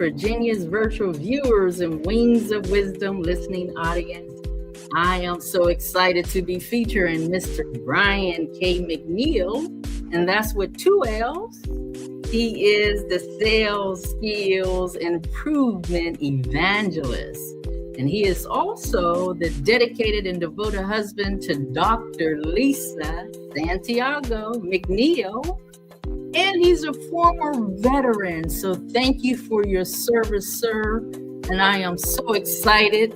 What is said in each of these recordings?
Virginia's virtual viewers and Wings of Wisdom listening audience. I am so excited to be featuring Mr. Brian K. McNeill, and that's with 2 L's. He is the Sales Skills Improvement Evangelist, and he is also the dedicated and devoted husband to Dr. Lisa Santiago McNeill, and he's a former veteran. So thank you for your service, sir, and I am so excited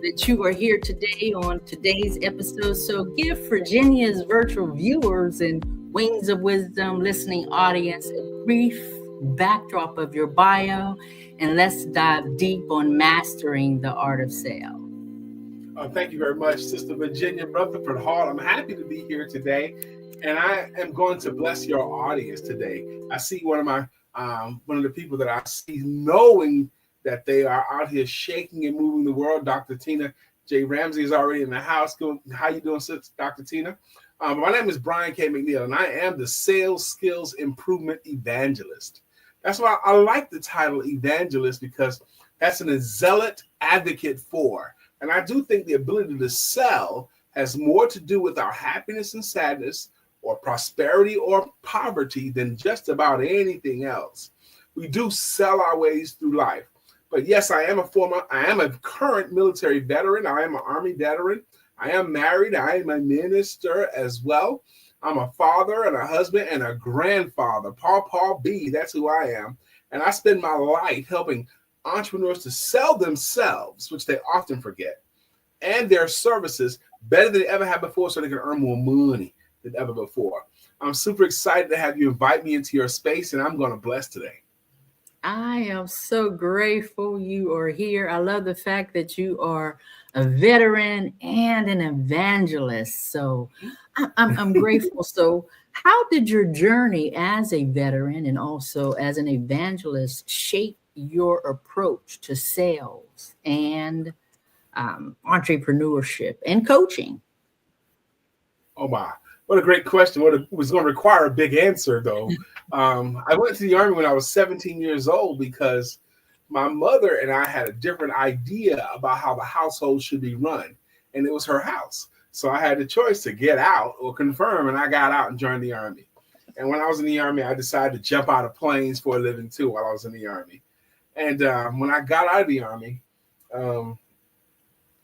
that you are here today on today's episode. So give Virginia's virtual viewers and Wings of Wisdom listening audience a brief backdrop of your bio, and let's dive deep on mastering the art of sales. Thank you very much, Sister Virginia Rutherford-Hall. I'm happy to be here today, and I am going to bless your audience today. I see one of the people that I see knowing that they are out here shaking and moving the world. Dr. Tina J. Ramsey is already in the house. How you doing, Dr. Tina? My name is Brian K. McNeill, and I am the Sales Skills Improvement Evangelist. That's why I like the title Evangelist, because that's an zealot advocate for. And I do think the ability to sell has more to do with our happiness and sadness, or prosperity or poverty, than just about anything else. We do sell our ways through life. But yes, I am a current military veteran. I am an Army veteran. I am married. I am a minister as well. I'm a father and a husband and a grandfather. Paul B, that's who I am. And I spend my life helping entrepreneurs to sell themselves, which they often forget, and their services better than they ever have before, so they can earn more money than ever before. I'm super excited to have you invite me into your space, and I'm going to bless today. I am so grateful you are here. I love the fact that you are a veteran and an evangelist. So I'm grateful. So how did your journey as a veteran and also as an evangelist shape your approach to sales and entrepreneurship and coaching? Oh, my. What a great question. It was going to require a big answer, though. I went to the Army when I was 17 years old because my mother and I had a different idea about how the household should be run, and it was her house. So I had the choice to get out or confirm, and I got out and joined the Army. And when I was in the Army, I decided to jump out of planes for a living, too, while I was in the Army. And when I got out of the Army,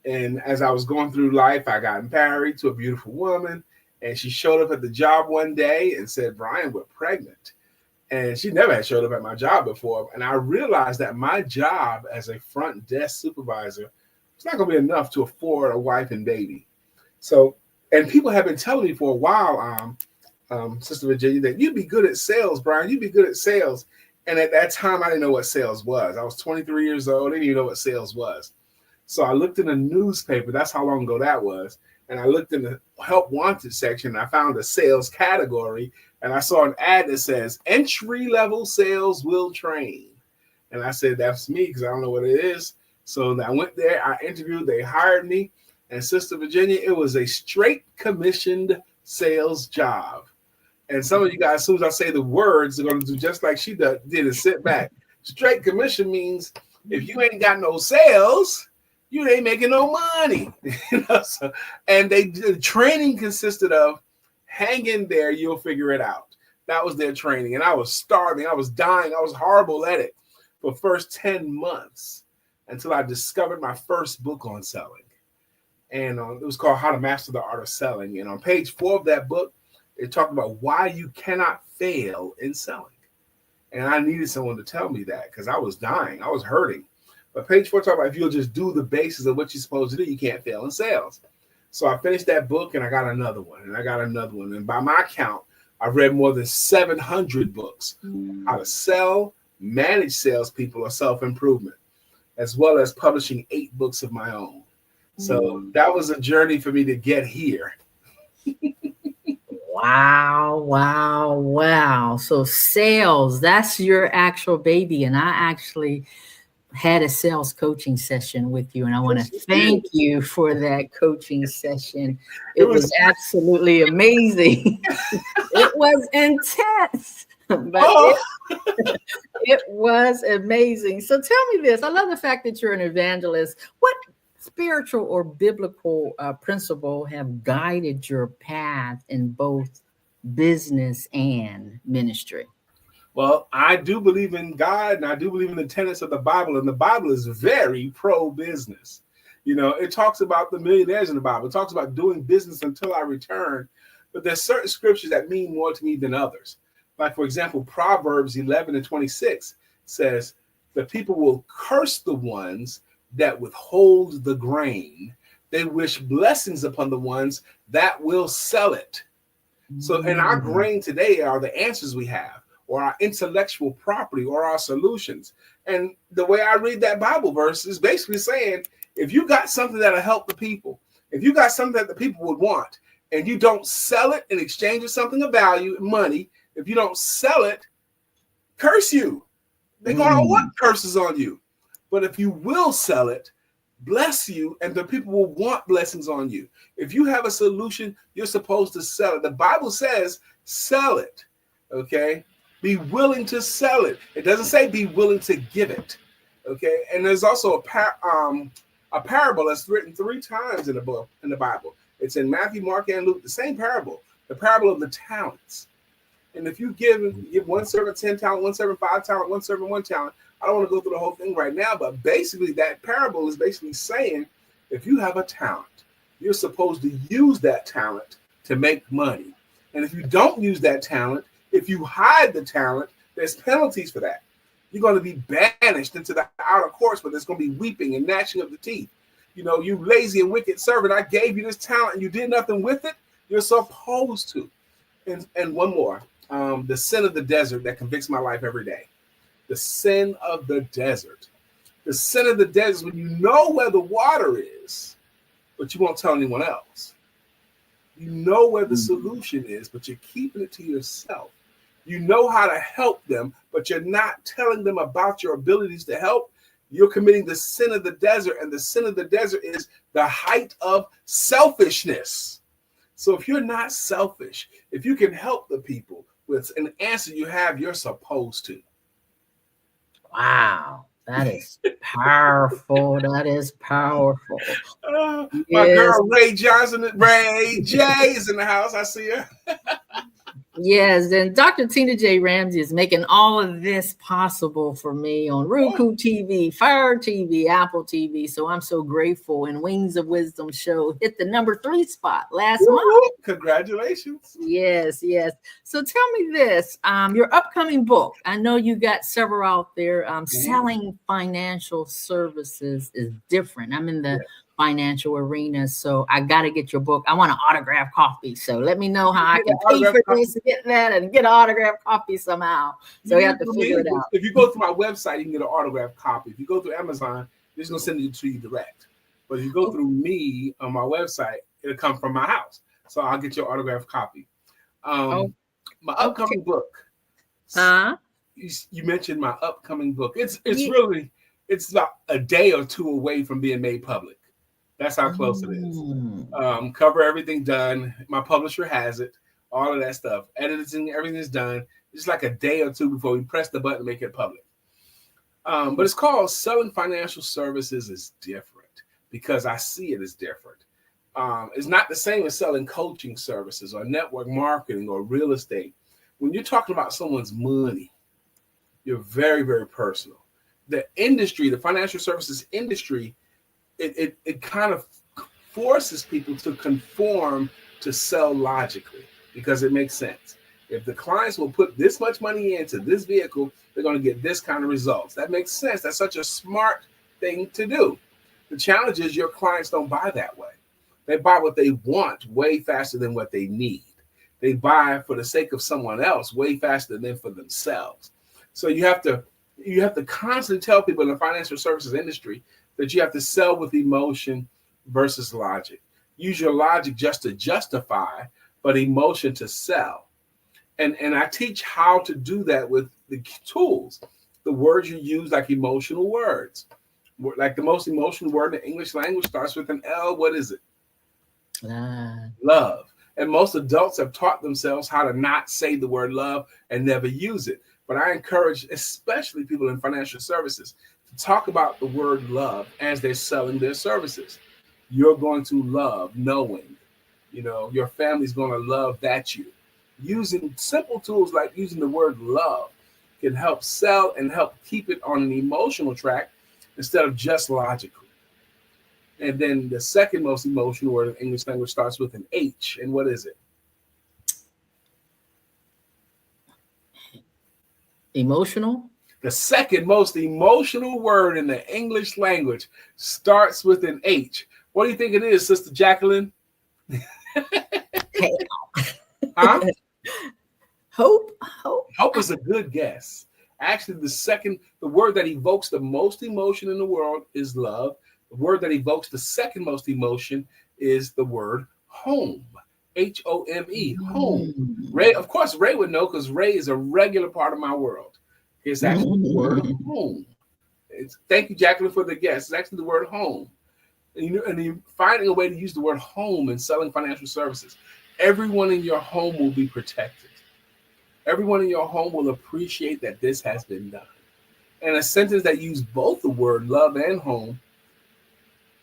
and as I was going through life, I got married to a beautiful woman. And she showed up at the job one day and said, "Brian, we're pregnant." And she never had showed up at my job before. And I realized that my job as a front desk supervisor was not going to be enough to afford a wife and baby. So, and people have been telling me for a while, Sister Virginia, that you'd be good at sales, Brian. You'd be good at sales. And at that time, I didn't know what sales was. I was 23 years old. I didn't even know what sales was. So I looked in a newspaper. That's how long ago that was. And I looked in the help wanted section, and I found a sales category, and I saw an ad that says entry-level sales will train. And I said, that's me, because I don't know what it is. So I went there, I interviewed, they hired me. And Sister Virginia, it was a straight commissioned sales job. And some of you guys, as soon as I say the words, they're going to do just like she did and sit back. Straight commission means if you ain't got no sales, you ain't making no money. And the training consisted of hang in there, you'll figure it out. That was their training. And I was starving. I was dying. I was horrible at it for the first 10 months until I discovered my first book on selling. And it was called How to Master the Art of Selling. And on page 4 of that book, it talked about why you cannot fail in selling. And I needed someone to tell me that because I was dying. I was hurting. But page 4 talks about if you'll just do the basis of what you're supposed to do, you can't fail in sales. So I finished that book and I got another one and I got another one. And by my count, I've read more than 700 books, how to sell, manage salespeople, or self-improvement, as well as publishing 8 books of my own. So that was a journey for me to get here. Wow. So sales, that's your actual baby. And I actually had a sales coaching session with you, and I want to thank you for that coaching session. It was absolutely amazing. It was intense. but it was amazing. So tell me this. I love the fact that you're an evangelist. What spiritual or biblical principle have guided your path in both business and ministry? Well, I do believe in God, and I do believe in the tenets of the Bible, and the Bible is very pro-business. You know, it talks about the millionaires in the Bible. It talks about doing business until I return, but there's certain scriptures that mean more to me than others. Like, for example, Proverbs 11:26 says, the people will curse the ones that withhold the grain. They wish blessings upon the ones that will sell it. So, and our grain today are the answers we have, or our intellectual property, or our solutions. And the way I read that Bible verse is basically saying, if you got something that'll help the people, if you got something that the people would want, and you don't sell it in exchange for something of value, money, if you don't sell it, curse you. They're going to want curses on you. But if you will sell it, bless you, and the people will want blessings on you. If you have a solution, you're supposed to sell it. The Bible says, sell it, okay? Be willing to sell it. It doesn't say be willing to give it, okay? And there's also a parable that's written 3 times in the Bible. It's in Matthew, Mark, and Luke, the same parable, the parable of the talents. And if you give one servant 10 talents, one servant 5 talents, one servant 1 talent, I don't want to go through the whole thing right now, but basically that parable is basically saying, if you have a talent, you're supposed to use that talent to make money. And if you don't use that talent, if you hide the talent, there's penalties for that. You're going to be banished into the outer courts, but there's going to be weeping and gnashing of the teeth. You know, you lazy and wicked servant, I gave you this talent and you did nothing with it. You're supposed to. And one more, the sin of the desert that convicts my life every day. The sin of the desert. The sin of the desert is when you know where the water is, but you won't tell anyone else. You know where the solution is, but you're keeping it to yourself. You know how to help them, but you're not telling them about your abilities to help. You're committing the sin of the desert, and the sin of the desert is the height of selfishness. So if you're not selfish, if you can help the people with an answer you have, you're supposed to. Wow, that is powerful. That is powerful. My girl Ray J is in the house. I see her. Yes, and Dr. Tina J. Ramsey is making all of this possible for me on Roku TV, Fire TV, Apple TV. So I'm so grateful. And Wings of Wisdom show hit the number 3 spot last month. Congratulations. Yes, yes. So tell me this, your upcoming book. I know you got several out there. Selling financial services is different. I'm in the financial arena, so I got to get your book. I want an autographed copy, so let me know how I can pay for this to get that and get an autographed copy somehow. So you have to figure it out. If you go through my website, you can get an autographed copy. If you go through Amazon, they're just gonna send it to you direct. But if you go through me on my website, it'll come from my house, so I'll get your autographed copy. My upcoming book. You mentioned my upcoming book. It's really about a day or 2 away from being made public. That's how close it is. Cover everything done. My publisher has it. All of that stuff. Editing, everything is done. It's like a day or 2 before we press the button to make it public. But it's called Selling Financial Services is Different, because I see it as different. It's not the same as selling coaching services or network marketing or real estate. When you're talking about someone's money, you're very, very personal. The industry, the financial services industry, it kind of forces people to conform to sell logically because it makes sense. If the clients will put this much money into this vehicle, they're going to get this kind of results. That makes sense. That's such a smart thing to do. The challenge is your clients don't buy that way. They buy what they want way faster than what they need. They buy for the sake of someone else way faster than for themselves. So you have to constantly tell people in the financial services industry that you have to sell with emotion versus logic. Use your logic just to justify, but emotion to sell. And I teach how to do that with the tools. The words you use, like emotional words. Like the most emotional word in the English language starts with an L. What is it? Love. And most adults have taught themselves how to not say the word love and never use it. But I encourage, especially people in financial services, to talk about the word love as they're selling their services. You're going to love knowing, your family's going to love that you. Using simple tools like using the word love can help sell and help keep it on an emotional track instead of just logical. And then the second most emotional word in English language starts with an H. And what is it? Emotional? The second most emotional word in the English language starts with an H. What do you think it is, Sister Jacqueline? Huh? Hope. Hope is a good guess. Actually, the word that evokes the most emotion in the world is love. The word that evokes the second most emotion is the word home. Home. Home. Ray, of course, Ray would know because Ray is a regular part of my world. It's actually the word home. Thank you, Jacqueline, for the guess. It's actually the word home. And you're finding a way to use the word home in selling financial services. Everyone in your home will be protected. Everyone in your home will appreciate that this has been done. And a sentence that uses both the word love and home,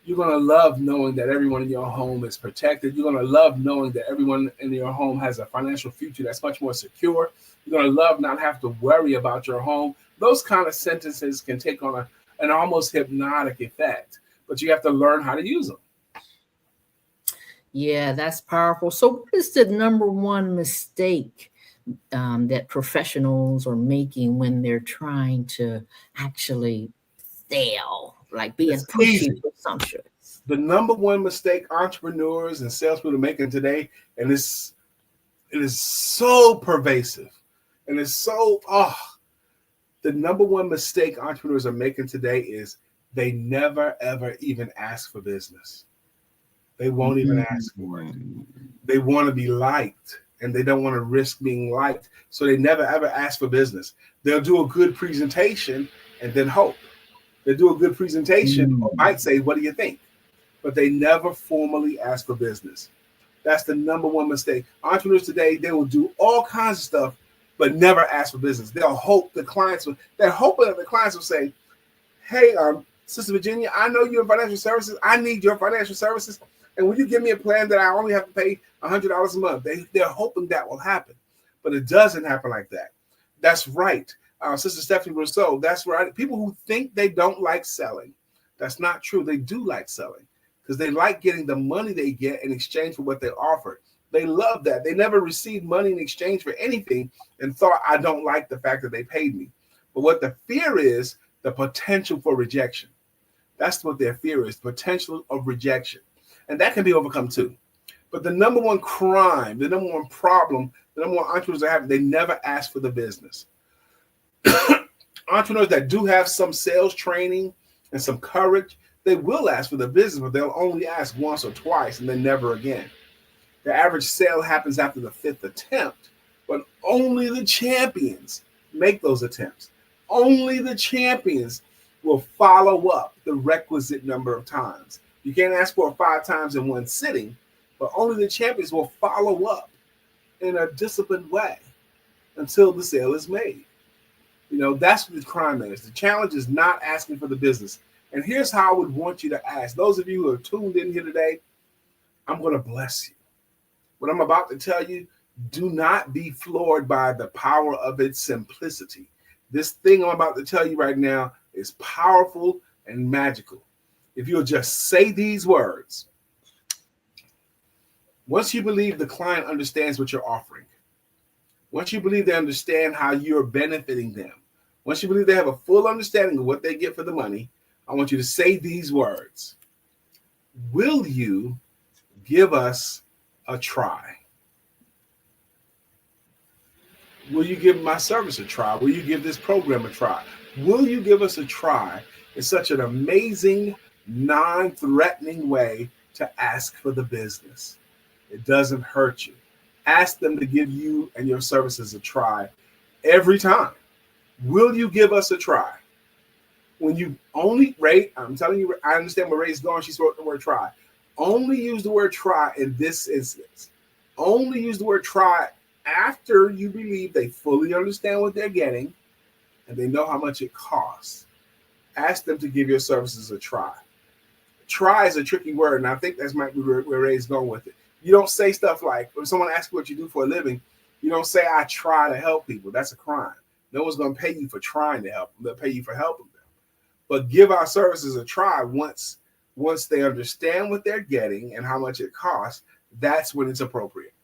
you're going to love knowing that everyone in your home is protected. You're going to love knowing that everyone in your home has a financial future that's much more secure. You're going to love not have to worry about your home. Those kind of sentences can take on an almost hypnotic effect, but you have to learn how to use them. Yeah, that's powerful. So what is the number one mistake that professionals are making when they're trying to actually sell, like being pushy for some shit? The number one mistake entrepreneurs and salespeople are making today, and it is so pervasive, and it's so the number one mistake entrepreneurs are making today is they never ever even ask for business. They won't even ask for it. They want to be liked, and they don't want to risk being liked. So they never, ever ask for business. They'll do a good presentation and then hope. They do a good presentation or might say, what do you think? But they never formally ask for business. That's the number one mistake. Entrepreneurs today, they will do all kinds of stuff, but never ask for business. They'll hope they're hoping that the clients will say, hey, Sister Virginia, I know you're in financial services. I need your financial services. And will you give me a plan that I only have to pay $100 a month? They're hoping that will happen, but it doesn't happen like that. That's right. Sister Stephanie Rousseau, that's right. People who think they don't like selling, that's not true. They do like selling because they like getting the money they get in exchange for what they offer. They love that. They never received money in exchange for anything and thought, I don't like the fact that they paid me. But what the fear is, the potential for rejection. That's what their fear is, potential of rejection. And that can be overcome too. But the number one crime, the number one problem, the number one entrepreneurs are having, they never ask for the business. Entrepreneurs that do have some sales training and some courage, they will ask for the business, but they'll only ask once or twice and then never again. The average sale happens after the 5th attempt, but only the champions make those attempts. Only the champions will follow up the requisite number of times. You can't ask for it 5 times in one sitting, but only the champions will follow up in a disciplined way until the sale is made. That's what the crime is. The challenge is not asking for the business. And here's how I would want you to ask. Those of you who are tuned in here today, I'm going to bless you. What I'm about to tell you, do not be floored by the power of its simplicity. This thing I'm about to tell you right now is powerful and magical. If you'll just say these words, once you believe the client understands what you're offering, once you believe they understand how you're benefiting them, once you believe they have a full understanding of what they get for the money, I want you to say these words. Will you give us a try? Will you give my service a try? Will you give this program a try? Will you give us a try? It's such an amazing, non-threatening way to ask for the business. It doesn't hurt you. Ask them to give you and your services a try every time. Will you give us a try? When you only, Ray, I'm telling you, I understand where Ray's going. She spoke the word try. Only use the word try in this instance. Only use the word try after you believe they fully understand what they're getting and they know how much it costs. Ask them to give your services a try. Try is a tricky word, and I think that's might be where Ray's going with it. You don't say stuff like, when someone asks you what you do for a living, you don't say, I try to help people. That's a crime. No one's going to pay you for trying to help them. They'll pay you for helping them. But give our services a try once they understand what they're getting and how much it costs. That's when it's appropriate.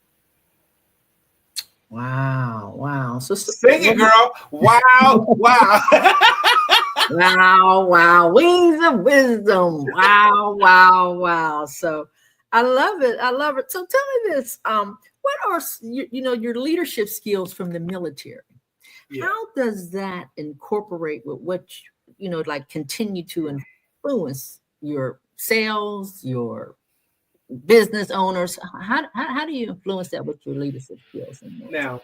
Wow. So sing it, girl. Wow. Wow. Wings of wisdom. Wow. So I love it. So tell me this. What are your leadership skills from the military? Yeah. How does that incorporate with what like continue to influence your sales, your business owners? How do you influence that with your leadership skills? Now,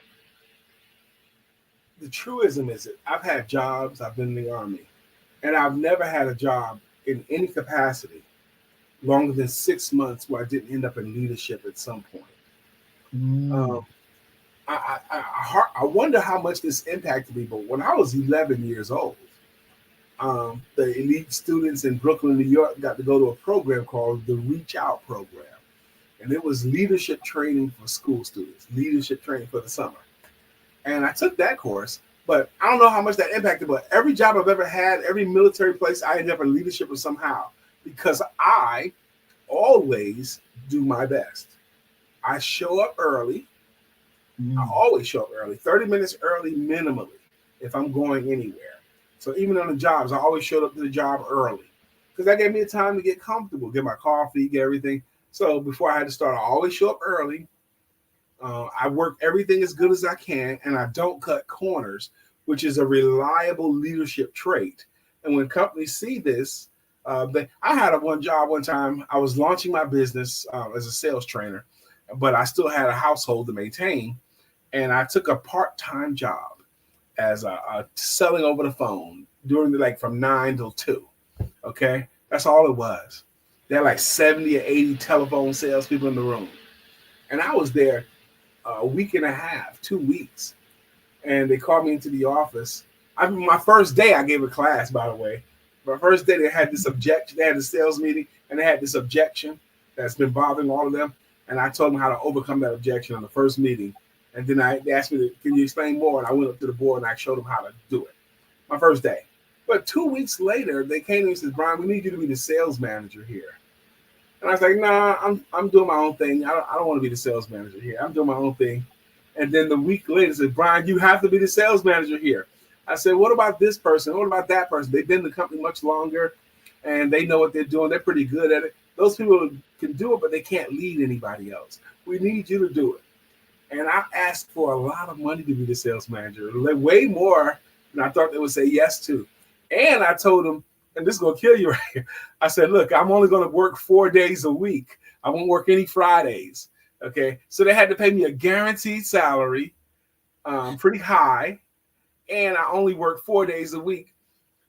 the truism is that I've had jobs, I've been in the Army, and I've never had a job in any capacity longer than 6 months where I didn't end up in leadership at some point. I wonder how much this impacted me, but when I was 11 years old, the elite students in Brooklyn, New York got to go to a program called the Reach Out program. And it was leadership training for school students, leadership training for the summer. And I took that course, but I don't know how much that impacted, but every job I've ever had, every military place, I ended up in leadership or somehow, because I always do my best. I show up early. I always show up early, 30 minutes early minimally if I'm going anywhere. So even on the jobs, I always showed up to the job early because that gave me a time to get comfortable, get my coffee, get everything. So before I had to start, I always show up early. I work everything as good as I can, and I don't cut corners, which is a reliable leadership trait. And when companies see this, I had one job one time. I was launching my business as a sales trainer, but I still had a household to maintain. And I took a part-time job as selling over the phone during from 9 till 2. Okay, that's all it was. There are like 70 or 80 telephone salespeople in the room, and I was there a week and a half, 2 weeks, and they called me into the office. My first day, I gave a class, by the way. My first day, they had this objection. They had a sales meeting, and they had this objection that's been bothering all of them. And I told them how to overcome that objection on the first meeting. And then they asked me, can you explain more? And I went up to the board and I showed them how to do it. My first day. But 2 weeks later, they came to me and said, Brian, we need you to be the sales manager here. And I was like, nah, I'm doing my own thing. I don't want to be the sales manager here. I'm doing my own thing. And then the week later, they said, Brian, you have to be the sales manager here. I said, what about this person? What about that person? They've been in the company much longer, and they know what they're doing. They're pretty good at it. Those people can do it, but they can't lead anybody else. We need you to do it. And I asked for a lot of money to be the sales manager, way more than I thought they would say yes to. And I told them, and this is going to kill you right here. I said, look, I'm only going to work 4 days a week. I won't work any Fridays. Okay. So they had to pay me a guaranteed salary, pretty high. And I only work 4 days a week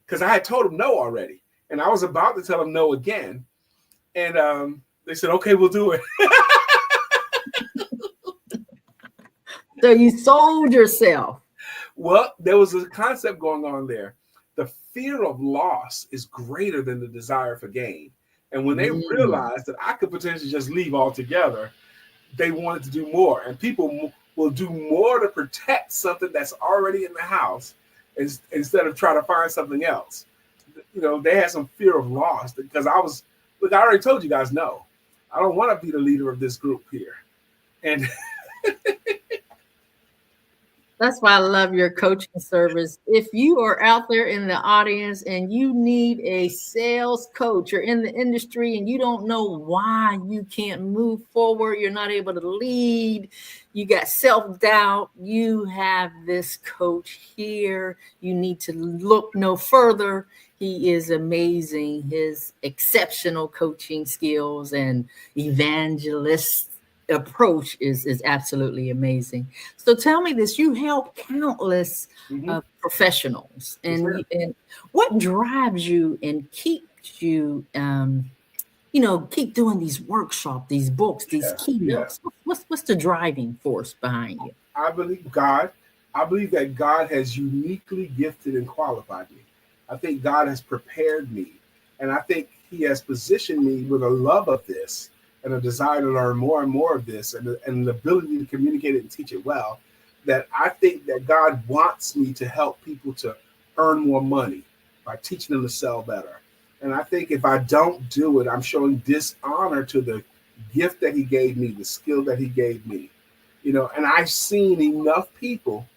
because I had told them no already. And I was about to tell them no again. And they said, okay, we'll do it. So you sold yourself. Well, there was a concept going on there. The fear of loss is greater than the desire for gain. And when they realized that I could potentially just leave altogether, they wanted to do more. And people will do more to protect something that's already in the house instead of trying to find something else. You know, they had some fear of loss because I already told you guys no. I don't want to be the leader of this group here. And that's why I love your coaching service. If you are out there in the audience and you need a sales coach, you're in the industry and you don't know why you can't move forward, you're not able to lead, you got self-doubt, you have this coach here. You need to look no further. He is amazing. His exceptional coaching skills and evangelist approach is absolutely amazing. So tell me this, you help countless professionals, and what drives you and keeps you keep doing these workshops, these books, these Yeah. keynotes? What's the driving force behind you? I believe God. I believe that God has uniquely gifted and qualified me. I think God has prepared me. And I think He has positioned me with a love of this and a desire to learn more and more of this and the ability to communicate it and teach it well. That I think that God wants me to help people to earn more money by teaching them to sell better. And I think if I don't do it, I'm showing dishonor to the gift that He gave me, the skill that He gave me. And I've seen enough people,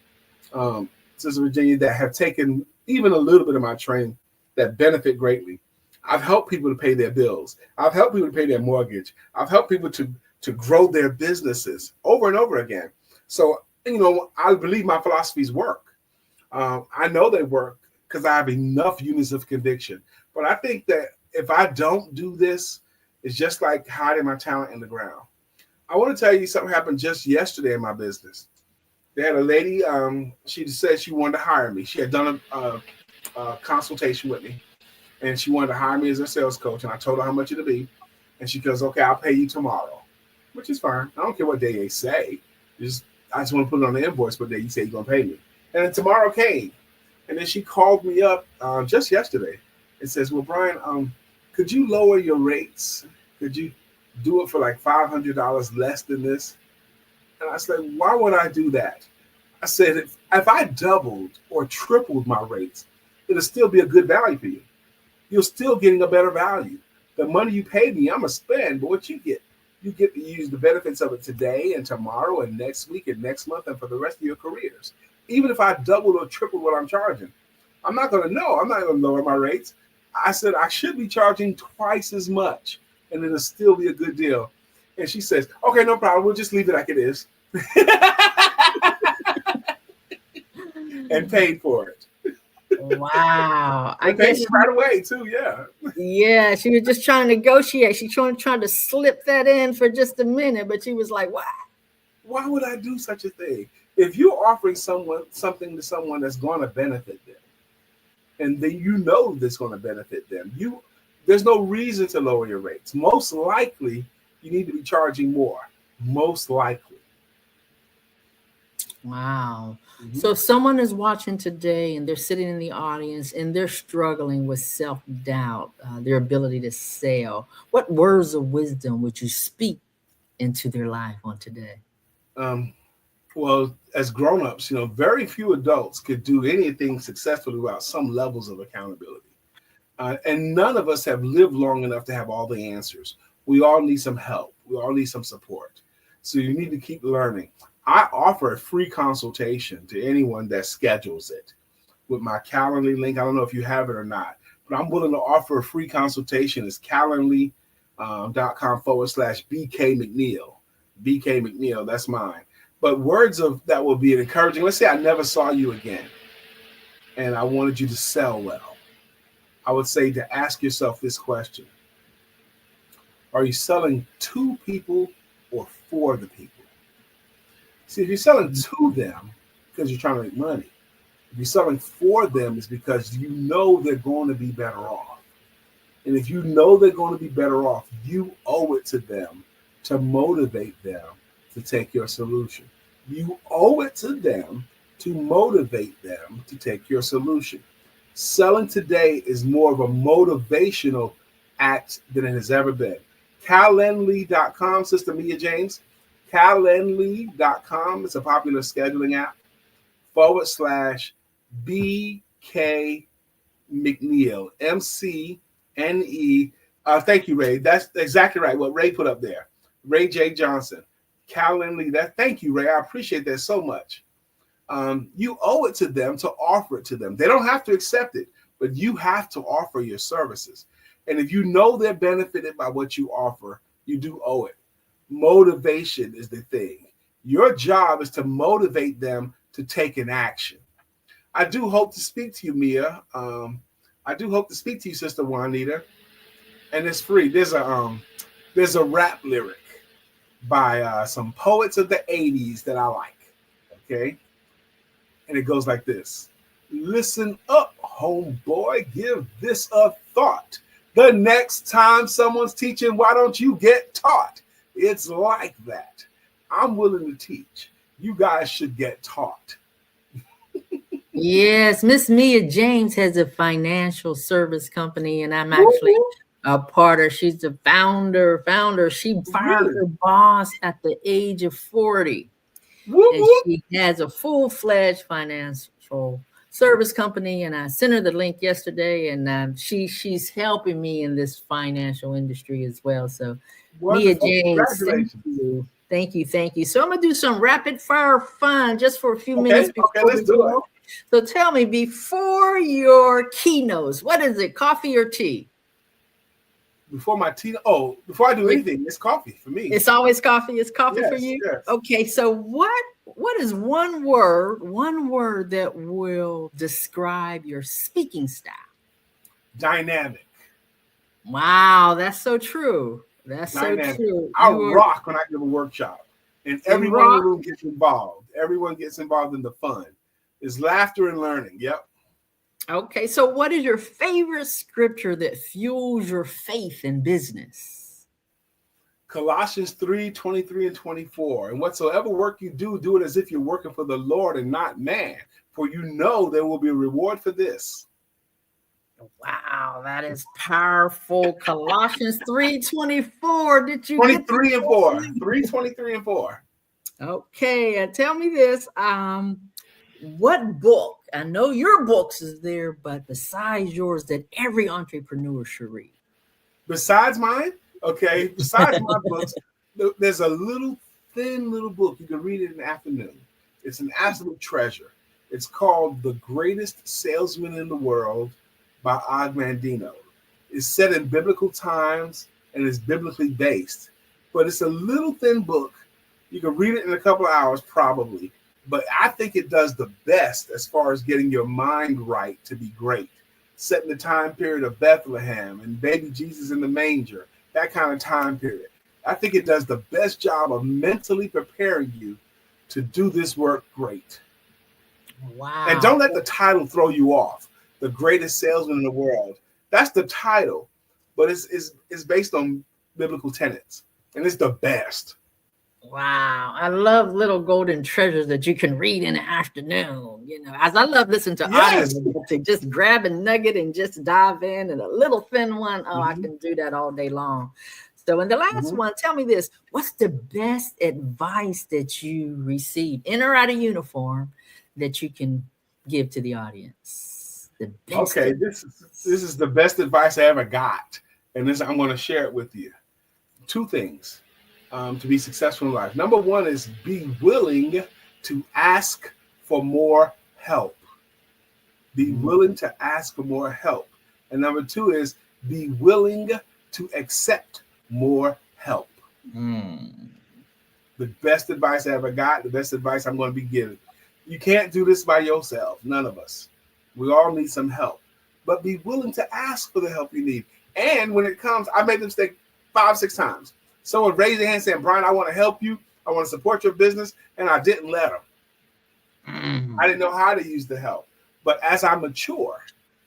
Sister Virginia, that have taken even a little bit of my training that benefit greatly. I've helped people to pay their bills. I've helped people to pay their mortgage. I've helped people to grow their businesses over and over again. So, I believe my philosophies work. I know they work because I have enough units of conviction. But I think that if I don't do this, it's just like hiding my talent in the ground. I want to tell you something happened just yesterday in my business. They had a lady, she said she wanted to hire me. She had done a consultation with me, and she wanted to hire me as a sales coach. And I told her how much it'd be. And she goes, okay, I'll pay you tomorrow, which is fine. I don't care what day they say. I just want to put it on the invoice what day you say you're going to pay me. And then tomorrow came. And then she called me up just yesterday and says, well, Brian, could you lower your rates? Could you do it for like $500 less than this? And I said, why would I do that? I said, if I doubled or tripled my rates, it'll still be a good value for you. You're still getting a better value. The money you paid me, I'm going to spend, but what you get to use the benefits of it today and tomorrow and next week and next month and for the rest of your careers. Even if I doubled or tripled what I'm charging, I'm not going to know. I'm not going to lower my rates. I said, I should be charging twice as much, and it'll still be a good deal. And she says, okay, no problem. We'll just leave it like it is. And paid for it. Wow. I guess right away too. Yeah. Yeah. She was just trying to negotiate. She trying to slip that in for just a minute, but she was like, "Wow, why would I do such a thing? If you're offering something to someone that's going to benefit them, and then that's going to benefit them, there's no reason to lower your rates. Most likely, you need to be charging more. Most likely." Wow. Mm-hmm. So if someone is watching today and they're sitting in the audience and they're struggling with self-doubt, their ability to sell, what words of wisdom would you speak into their life on today? Well, as grown-ups, very few adults could do anything successfully without some levels of accountability. And none of us have lived long enough to have all the answers. We all need some help. We all need some support. So you need to keep learning. I offer a free consultation to anyone that schedules it with my Calendly link. I don't know if you have it or not, but I'm willing to offer a free consultation. It's calendly.com/BK McNeill. BK McNeill, that's mine. But words of that will be encouraging. Let's say I never saw you again and I wanted you to sell well. I would say to ask yourself this question. Are you selling to people or for the people? See, if you're selling to them because you're trying to make money, if you're selling for them, it's because you know they're going to be better off. And if you know they're going to be better off, you owe it to them to motivate them to take your solution. You owe it to them to motivate them to take your solution. Selling today is more of a motivational act than it has ever been. Calendly.com, Sister Mia James. Calendly.com. It's a popular scheduling app. /BK McNeill. MCNE. Thank you, Ray. That's exactly right. What Ray put up there. Ray J. Johnson. Calendly. Thank you, Ray. I appreciate that so much. You owe it to them to offer it to them. They don't have to accept it, but you have to offer your services. And if you know they're benefited by what you offer, you do owe it. Motivation is the thing. Your job is to motivate them to take an action. I do hope to speak to you, Mia. I do hope to speak to you, Sister Juanita. And it's free. There's a rap lyric by some poets of the 80s that I like. Okay? And it goes like this. Listen up, homeboy. Give this a thought. The next time someone's teaching, why don't you get taught? It's like that. I'm willing to teach. You guys should get taught. Yes, Miss Mia James has a financial service company, and I'm actually a part of. She's the founder. She fired her boss at the age of 40. And she has a full-fledged financial service company, and I sent her the link yesterday, and she's helping me in this financial industry as well. So, Wonderful. Mia James, Congratulations. Thank you. So I'm gonna do some rapid fire fun just for a few minutes before let's do it. So tell me, before your keynotes, what is it, coffee or tea? Before my tea, before I do anything, it's coffee for me. It's always coffee. It's coffee yes, for you? Yes. Okay, so what is one word that will describe your speaking style? Dynamic. Wow, that's so true. That's Dynamic. So true. I rock when I give a workshop, and everyone in the room gets involved. Everyone gets involved in the fun. It's laughter and learning. Yep. Okay, so what is your favorite scripture that fuels your faith in business? Colossians 3:23 and 24. And whatsoever work you do, do it as if you're working for the Lord and not man, for you know there will be a reward for this. Wow, that is powerful. Colossians 3:24. Did you 23 and 4? 3:23 and 4. Okay, tell me this. What book? I know your books is there, but besides yours, that every entrepreneur should read. Besides mine? Okay. Besides my books, there's a thin little book. You can read it in the afternoon. It's an absolute treasure. It's called The Greatest Salesman in the World by Og Mandino. It's set in biblical times and is biblically based, but it's a little thin book. You can read it in a couple of hours probably, but I think it does the best as far as getting your mind right to be great. Set in the time period of Bethlehem and baby Jesus in the manger, that kind of time period. I think it does the best job of mentally preparing you to do this work great. Wow. And don't let the title throw you off. The Greatest Salesman in the World. That's the title, but it's based on biblical tenets, and it's the best. Wow. I love little golden treasures that you can read in the afternoon. You know, as I love listening to audio, to just grab a nugget and just dive in, and a little thin one. Oh, I can do that all day long. So in the last one, tell me this, what's the best advice that you received in or out of uniform that you can give to the audience? The best this is the best advice I ever got. And I'm going to share it with you. Two things. To be successful in life. Number one is be willing to ask for more help. Be willing to ask for more help. And number two is be willing to accept more help. The best advice I ever got, the best advice I'm going to be giving. You can't do this by yourself. None of us. We all need some help. But be willing to ask for the help you need. And when it comes, I made the mistake 5-6 times. Someone raised their hand saying, Brian, I want to help you. I want to support your business. And I didn't let them. I didn't know how to use the help. But as I mature,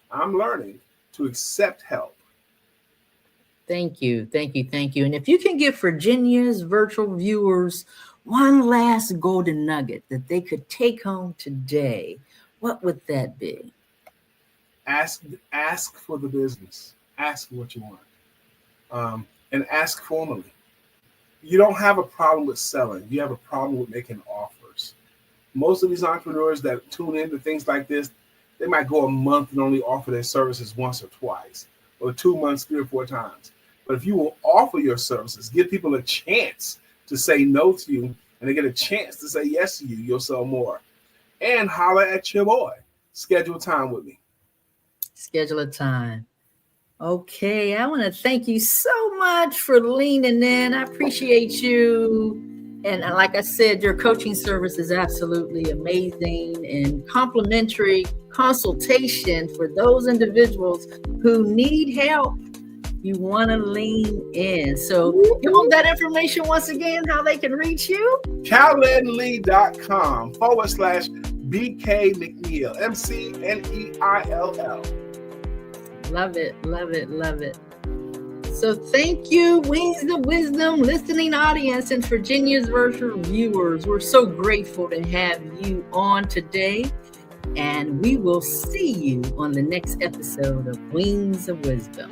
I'm learning to accept help. Thank you. And if you can give Virginia's virtual viewers one last golden nugget that they could take home today, what would that be? Ask for the business. Ask for what you want. And ask formally. You don't have a problem with selling. You have a problem with making offers. Most of these entrepreneurs that tune into things like this, they might go a month and only offer their services once or twice, or 2 months, 3 or 4 times. But if you will offer your services, give people a chance to say no to you, and they get a chance to say yes to you, you'll sell more. And holler at your boy. Schedule time with me. Schedule a time. Okay, I want to thank you so much for leaning in. I appreciate you. And like I said, your coaching service is absolutely amazing, and complimentary consultation for those individuals who need help. You want to lean in. So give them that information once again, how they can reach you. calendly.com/BK McNeill, McNeill. Love it. So thank you, Wings of Wisdom listening audience and Virginia's virtual viewers. We're so grateful to have you on today. And we will see you on the next episode of Wings of Wisdom.